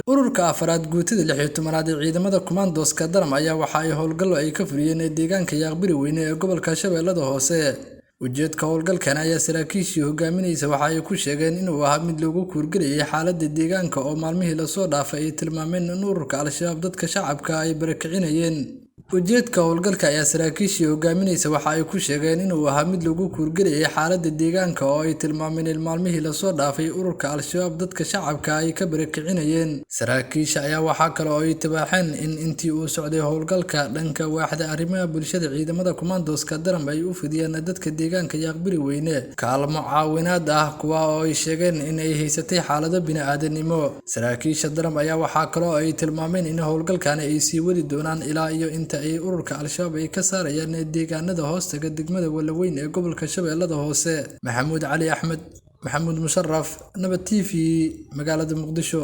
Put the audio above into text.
ururka afraad guutada 16aad ee ciidamada Commandos-ka Daram ayaa waxa ay howlgallo ay ka fuliyeen deegaanka Yaaqbiri Weyne ee gobolka Shabeellada Hoose. Ujeedka howlgalkan ayaa saraakiishii hogaaminaysa waxa ay ku sheegeen inuu ahaa mid lagu kuurgeliyay xaaladda deegaanka oo maalmihii la soo dhaafay ay tilmaameen in ururka Al-Shabaab dadka shacabka ay barakicinayeen. Ujeedka howlgalka ayaa saraakiishii hogaaminaysa waxa ay ku sheegeen inuu ahaa mid lagu kuurgeliyay xaaladda deegaanka oo ay tilmaameen in maalmihii la soo dhaafay ururka Al-Shabaab dadka shacabka ay ka barakicinayeen. Saraakiisha ayaa waxa kale oo ay tibaaxeen in intii uu socday howlgalka dhanka waaxda arrimaha bulshada ciidamada Commandos-ka Daram ay u fidiyeen dadka deegaanka Yaaqbiri Weyne kaalmo caawinaad ah kuwa oo ay sheegeen in ay haysatay xaalado bini'aadanimo. Saraakiisha Daram ayaa waxa kale oo ay tilmaameen in howlgalkan ay sii wadi doonaan ilaa iyo inta ay ururka Al-Shabaab ay ka saarayaan deegaanada hoostaga degmada Walaweyn ee gobolka Shabeellada Hoose. Maxamuud Cali Axmed, Maxamuud Musharraf, Nabad TV, magaalada Muqdisho.